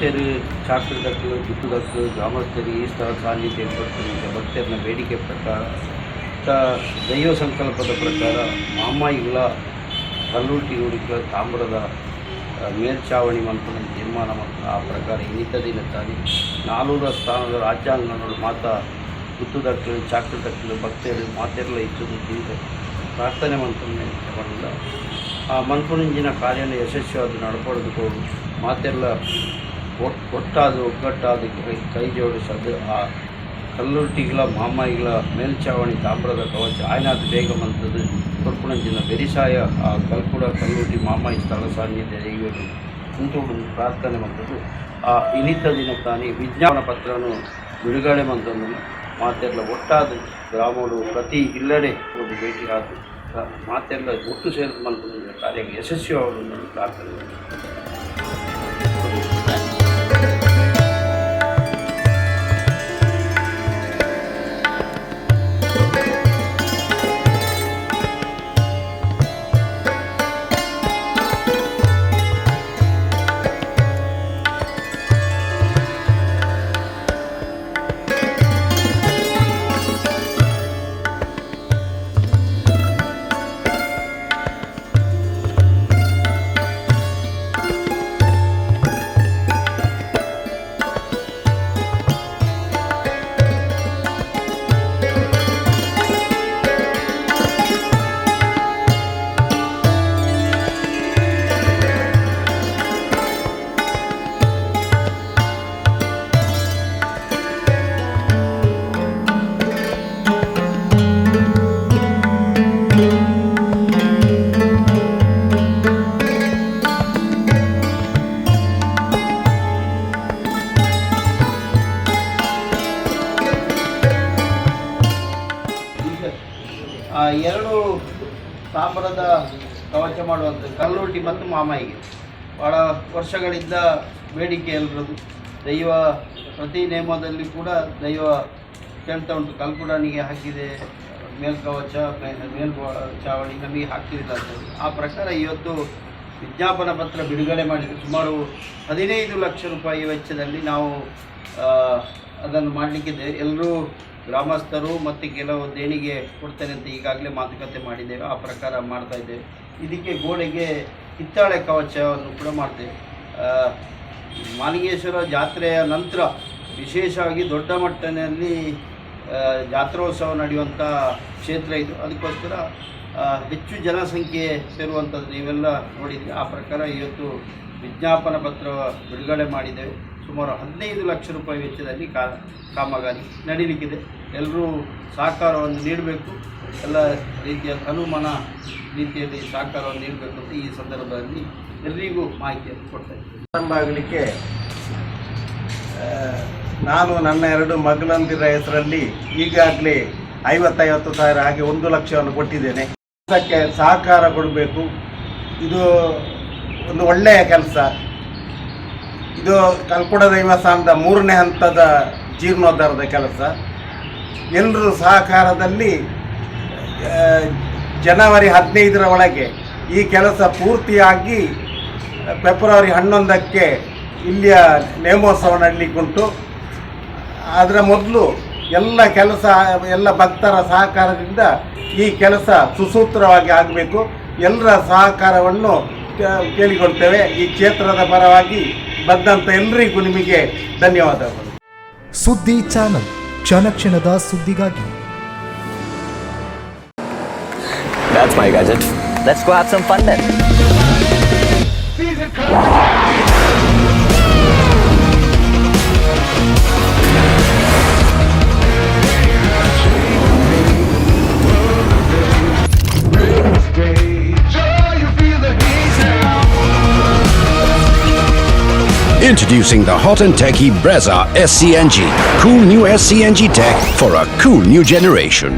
ಭಕ್ತರು ಚಾಕೃದಕ್ಕಲು ದುಃಖದಕ್ಕಲು ಗ್ರಾಮಸ್ಥರಿಗೆ ಈ ಸ್ಥಳ ಸಾನ್ನಿಧ್ಯ ಏರ್ಪಡಿಸಿದ ಭಕ್ತರನ್ನ ಬೇಡಿಕೆ ಪ್ರಕಾರ ದೈವ ಸಂಕಲ್ಪದ ಪ್ರಕಾರ ಮಾಮಾಯಿಗಳ ಕಲ್ಲುಟಿ ಹುಡುಕಲ ತಾಮ್ರದ ಮೇಲ್ಚಾವಣಿ ಮಂತ್ರದ ತೀರ್ಮಾನ ಮತ್ತು ಆ ಪ್ರಕಾರ ಇನ್ನಿತ ದಿನ ತಾನೇ 400 ಸ್ಥಾನದ ರಾಜ್ಯಾಂಗಗಳು ಮಾತಾ ಗುತ್ತುದಕ್ಕಲು ಚಾಕೃದಕ್ಕಲು ಭಕ್ತರು ಮಾತೆಲ್ಲ ಇಚ್ಚುದು ತಿಂದು ಪ್ರಾರ್ಥನೆ ಮಂತ್ರನೇ ತಗೊಂಡ ಆ ಮಂತ್ರುಂಜಿನ ಕಾರ್ಯನ ಯಶಸ್ವಿಯಾದ ನಡ್ಕೊಳ್ಳೋದಕ್ಕೂ ಮಾತೆಲ್ಲ ಒಟ್ಟಾದು ಒಗ್ಗಟ್ಟಾದ ಕೈ ಜೋಡಿಸೋದು ಆ ಕಲ್ಲುಟ್ಟಿಗಳ ಮಾಮಾಯಿಗಳ ಮೇಲ್ಚಾವಣಿ ತಾಮ್ರದ ಕವಚ ಆಯ್ನಾದ ಬೇಗ ಮಂತದ್ದು ಕೊರ್ಪುಣಂಜಿನ ಬೆರಿಸಾಯ ಆ ಕಲ್ಕುಡ ಕಲ್ಲುಟಿ ಮಾಮಾಯಿ ಸ್ಥಳ ಸಾನ್ನಿಧ್ಯ ದೈವಗಳು ಅಂತೂ ಪ್ರಾರ್ಥನೆ ಮಂತದ್ದು ಆ ಇನ್ನಿತ ದಿನ ತಾನೇ ವಿಜ್ಞಾಪನ ಪತ್ರವನ್ನು ಬಿಡುಗಡೆ ಮಂತಂದು ಮಾತೆಲ್ಲ ಒಟ್ಟಾದ ಗ್ರಾಮಗಳು ಪ್ರತಿ ಇಲ್ಲಡೆ ಒಂದು ಭೇಟಿ ಆದ ಮಾತೆಲ್ಲ ಒಟ್ಟು ಸೇರಿದ ಮಂತ್ರದ ಕಾರ್ಯ ಯಶಸ್ವಿಯಾಗಲು ಪ್ರಾರ್ಥನೆ. ಎರಡು ತಾಮ್ರದ ಕವಚ ಮಾಡುವಂಥ ಕಲ್ಲುಟಿ ಮತ್ತು ಮಾಮಾಯಿಗೆ ಭಾಳ ವರ್ಷಗಳಿಂದ ಬೇಡಿಕೆ ಎಲ್ಲರದು. ದೈವ ಪ್ರತಿ ನೇಮದಲ್ಲಿ ಕೂಡ ದೈವ ಕೇಳ್ತಾ ಉಂಟು. ಕಲ್ಕುಡನಿಗೆ ಹಾಕಿದೆ ಮೇಲ್ಕವಚ ಚಾವಣಿ ನಮಗೆ ಹಾಕಿಲ್ಲ ಅಂತ. ಆ ಪ್ರಕಾರ ಇವತ್ತು ವಿಜ್ಞಾಪನ ಪತ್ರ ಬಿಡುಗಡೆ ಮಾಡಿದ್ದು ಸುಮಾರು 15 ಲಕ್ಷ ರೂಪಾಯಿ ವೆಚ್ಚದಲ್ಲಿ ನಾವು ಅದನ್ನು ಮಾಡಲಿಕ್ಕಿದೆ. ಎಲ್ಲರೂ ಗ್ರಾಮಸ್ಥರು ಮತ್ತು ಕೆಲವು ದೇಣಿಗೆ ಕೊಡ್ತೇನೆ ಅಂತ ಈಗಾಗಲೇ ಮಾತುಕತೆ ಮಾಡಿದ್ದೇವೆ. ಆ ಪ್ರಕಾರ ಮಾಡ್ತಾಯಿದ್ದೇವೆ. ಇದಕ್ಕೆ ಗೋಡೆಗೆ ಹಿತ್ತಾಳೆ ಕವಚವನ್ನು ಕೂಡ ಮಾಡ್ತೇವೆ. ಮಾಲಿಂಗೇಶ್ವರ ಜಾತ್ರೆಯ ನಂತರ ವಿಶೇಷವಾಗಿ ದೊಡ್ಡ ಮಟ್ಟದಲ್ಲಿ ಜಾತ್ರೋತ್ಸವ ನಡೆಯುವಂಥ ಕ್ಷೇತ್ರ ಇದು. ಅದಕ್ಕೋಸ್ಕರ ಹೆಚ್ಚು ಜನಸಂಖ್ಯೆ ಸೇರುವಂಥದ್ದು ನೀವೆಲ್ಲ ನೋಡಿದ್ವಿ. ಆ ಪ್ರಕಾರ ಇವತ್ತು ವಿಜ್ಞಾಪನ ಪತ್ರ ಬಿಡುಗಡೆ ಮಾಡಿದ್ದೇವೆ. ಸುಮಾರು 15 ಲಕ್ಷ ರೂಪಾಯಿ ವೆಚ್ಚದಲ್ಲಿ ಕಾಮಗಾರಿ ನಡೀಲಿಕ್ಕಿದೆ. ಎಲ್ಲರೂ ಸಹಕಾರವನ್ನು ನೀಡಬೇಕು. ಎಲ್ಲ ರೀತಿಯ ತನುಮನ ರೀತಿಯಲ್ಲಿ ಸಹಕಾರವನ್ನು ನೀಡಬೇಕು ಅಂತ ಈ ಸಂದರ್ಭದಲ್ಲಿ ಎಲ್ಲರಿಗೂ ಮಾಹಿತಿಯನ್ನು ಕೊಡ್ತಾಯಿದ್ದೀನಿ. ಪ್ರಾರಂಭ ಆಗಲಿಕ್ಕೆ ನಾನು ನನ್ನ 2 ಮಗಳಂದಿರ ಹೆಸರಲ್ಲಿ ಈಗಾಗಲೇ 50,000 ಹಾಗೆ 1 ಲಕ್ಷವನ್ನು ಕೊಟ್ಟಿದ್ದೇನೆ. ಅದಕ್ಕೆ ಸಹಕಾರ ಕೊಡಬೇಕು. ಇದು ಒಂದು ಒಳ್ಳೆಯ ಕೆಲಸ. ಇದು ಕಲ್ಕುಡ ದೈವಸ್ಥಾನದ 3ನೇ ಹಂತದ ಜೀರ್ಣೋದ್ಧಾರದ ಕೆಲಸ. ಎಲ್ಲರೂ ಸಹಕಾರದಲ್ಲಿ ಜನವರಿ 15ರ ಒಳಗೆ ಈ ಕೆಲಸ ಪೂರ್ತಿಯಾಗಿ ಫೆಬ್ರವರಿ 11ಕ್ಕೆ ಇಲ್ಲಿಯ ನೇಮೋತ್ಸವ ನಡೀಲಿಕ್ಕುಂಟು. ಅದರ ಮೊದಲು ಎಲ್ಲ ಭಕ್ತರ ಸಹಕಾರದಿಂದ ಈ ಕೆಲಸ ಸುಸೂತ್ರವಾಗಿ ಆಗಬೇಕು. ಎಲ್ಲರ ಸಹಕಾರವನ್ನು ಕೇಳಿಕೊಳ್ತೇವೆ. ಈ ಕ್ಷೇತ್ರದ ಪರವಾಗಿ ಬಂದಂಥ ಎಲ್ಲರಿಗೂ ನಿಮಗೆ ಧನ್ಯವಾದಗಳು. ಸುದ್ದಿ ಚಾನಲ್, ಕ್ಷಣ ಕ್ಷಣದ ಸುದ್ದಿಗಾಗಿ. That's my gadget. Let's go have some fun then. Introducing the hot and techy Brezza SCNG. Cool new SCNG tech for a cool new generation.